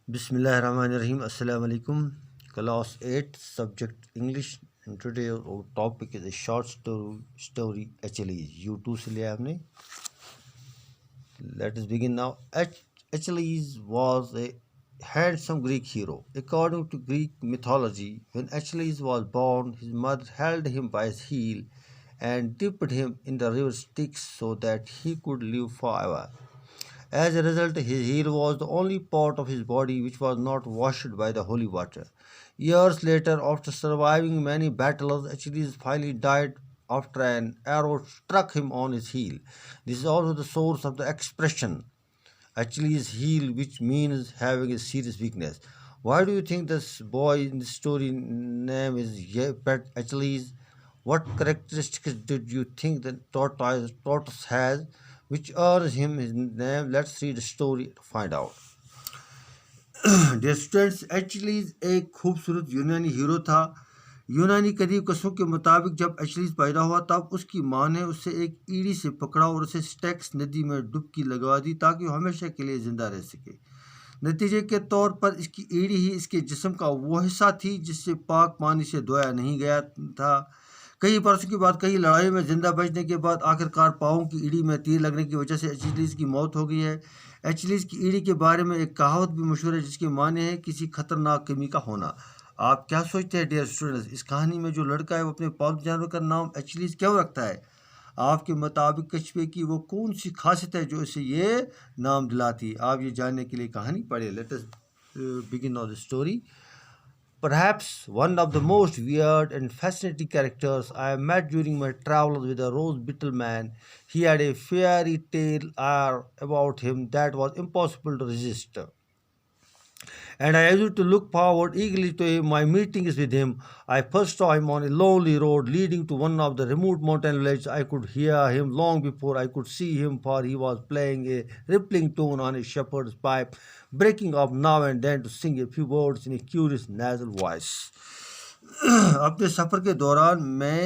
Bismillahirrahmanirrahim. Assalamu alaikum. Class 8th Subject English. And today our topic is a short story Achilles. You too से लिया हमने. Let us begin now. Achilles was a handsome Greek hero. According to Greek mythology, when Achilles was born, his mother held him by his heel and dipped him in the river Styx so that he could live forever. As a result, his heel was the only part of his body which was not washed by the holy water. Years later, after surviving many battles, Achilles finally died after an arrow struck him on his heel. This is also the source of the expression Achilles' heel, which means having a serious weakness. Why do you think this boy in the story name is Pet Achilles? What characteristics did you think the tortoise has, which earns him his name? Let's read the story to find out. Dear students, Achilles एक खूबसूरत यूनानी hero था. यूनानी कदीम कस्सों के मुताबिक जब एचलीज पैदा हुआ तब उसकी माँ ने उसे एक ईड़ी से पकड़ा और उसे स्टेक्स नदी में डुबकी लगवा दी ताकि वो हमेशा के लिए ज़िंदा रह सके. नतीजे के तौर पर इसकी ईड़ी ही इसके जिस्म का वो हिस्सा थी जिससे पाक पानी से धोया नहीं गया था. कई बरसों के बाद कई लड़ाई में जिंदा बचने के बाद आखिरकार पाँव की ईड़ी में तीर लगने की वजह से एचलीज की मौत हो गई है. एचलीज की ईड़ी के बारे में एक कहावत भी मशहूर है जिसके माने है किसी खतरनाक कमी का होना. आप क्या सोचते हैं डियर स्टूडेंट्स, इस कहानी में जो लड़का है वो अपने पालतू जानवर का नाम एचलीज क्यों रखता है? आपके मुताबिक कछुए की वो कौन सी खासियत है जो इसे ये नाम दिलाती? आप ये जानने के लिए कहानी पढ़े. Let us begin of the story. Perhaps one of the most weird and fascinating characters I met during my travels with a rose beetle man. He had a fairy tale air about him that was impossible to resist. And I used to look forward eagerly to my meetings with him. I first saw him on a lonely road leading to one of the remote mountain villages. I could hear him long before I could see him, for he was playing a rippling tune on a shepherd's pipe, breaking off now and then to sing a few words in a curious nasal voice. अपने सफ़र के दौरान मैं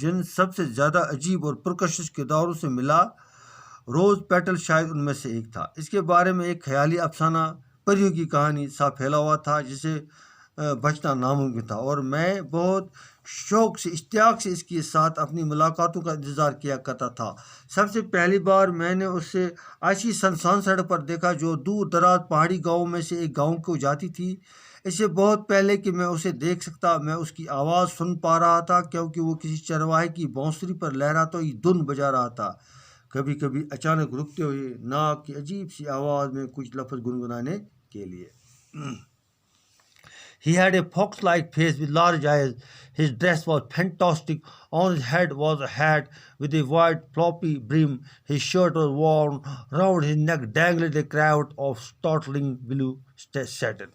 जिन सबसे ज़्यादा अजीब और पुरकशिश किरदारों से मिला, रोज़ पेटल शायद उनमें से एक था. इसके बारे में एक ख्याली अफसाना परियों की कहानी सा फैला हुआ था जिसे बचना नामुमकिन था, और मैं बहुत शौक़ से इश्तियाक से इसके साथ अपनी मुलाकातों का इंतज़ार किया करता था. सबसे पहली बार मैंने उससे ऐसी सुनसान सड़क पर देखा जो दूर दराज पहाड़ी गाँव में से एक गाँव को जाती थी. इससे बहुत पहले कि मैं उसे देख सकता, मैं उसकी आवाज़ सुन पा रहा था क्योंकि वो किसी चरवाहे की बांसुरी पर लहराता हुई धुन बजा रहा था. कभी कभी अचानक रुकते हुए नाक की अजीब सी आवाज़ में कुछ लफ्ज़ गुनगुनाने के लिए. He had a fox-like face with large eyes. His dress was fantastic. On his head was a hat with a wide floppy brim. His shirt was worn. Round his neck dangled a cravat of startling blue satin.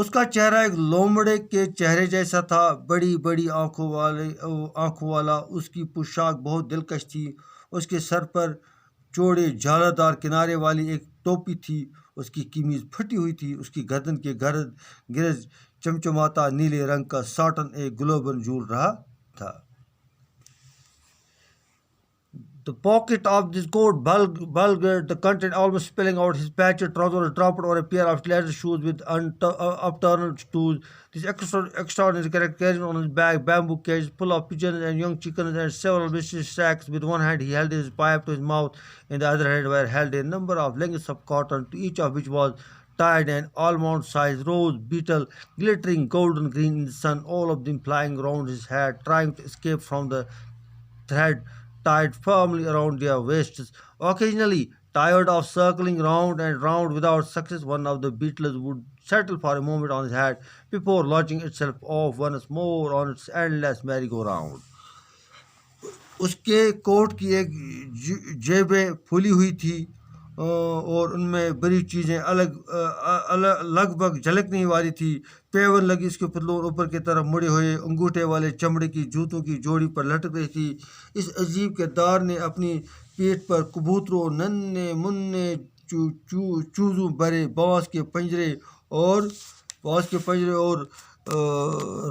उसका चेहरा एक लोमड़े के चेहरे जैसा था, बड़ी बड़ी आंखों वाला. उसकी पोशाक बहुत दिलकश थी. उसके सर पर चौड़े झालरदार किनारे वाली एक टोपी थी. उसकी कमीज फटी हुई थी. उसकी गर्दन के गिरज चमचमाता नीले रंग का साटन एक गुलाबन झूल रहा था. The pocket of this coat bulged, the content almost spilling out. His patched trousers dropped over a pair of leather shoes with upturned toes. This extraordinary character carried on his back bamboo cages full of pigeons and young chickens and several mysterious sacks. With one hand he held his pipe to his mouth, in the other hand were held a number of lengths of cotton, to each of which was tied an almond-sized rose beetle, glittering golden green in the sun, all of them flying round his head, trying to escape from the thread tied firmly around their waists. Occasionally, tired of circling round and round without success, one of the beetles would settle for a moment on his head before launching itself off once more on its endless merry-go-round. उसके coat की एक जेबें फूली हुई थी और उनमें बड़ी चीज़ें लगभग झलकने वाली थी. पेवन लगी उसके पतलून ऊपर की तरफ मुड़े हुए अंगूठे वाले चमड़े की जूतों की जोड़ी पर लटक रही थी. इस अजीब किरदार ने अपनी पीठ पर कबूतरों, नन्हे मुन्ने चूजों भरे बाँस के पंजरे और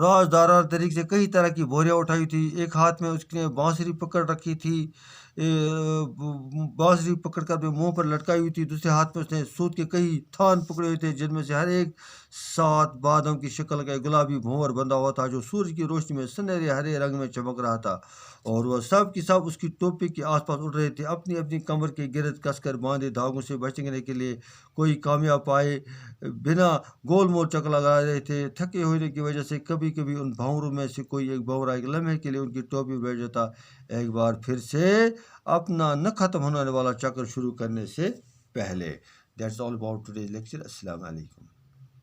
राजदाराना तरीके से कई तरह की बोरियां उठाई थी. एक हाथ में उसने बांसुरी पकड़ रखी थी बांसुरी पकड़कर अपने मुंह पर लटकाई हुई थी। दूसरे हाथ में उसने सूत के कई थान पकड़े हुए थे, जिनमें से हर एक 7 बादाम की शक्ल का एक गुलाबी भंवर बंधा हुआ था, जो सूरज की रोशनी में सुनहरे हरे रंग में चमक रहा था। और वह सब की सब उसकी टोपी के आसपास उड़ रहे थे, अपनी अपनी कमर के गिरद कसकर बांधे धागों से बचने के लिए। कोई कामयाब पाए बिना गोल मोल चक्कर लगा रहे थे। थके होने की वजह से कभी कभी उन भंवरों में से कोई एक भंवरा एक लम्हे के लिए उनकी टोपी बैठ जाता, एक बार फिर से अपना न खत्म होने वाला चक्कर शुरू करने से पहले। That's all about today's lecture. अस्सलाम वालेकुम।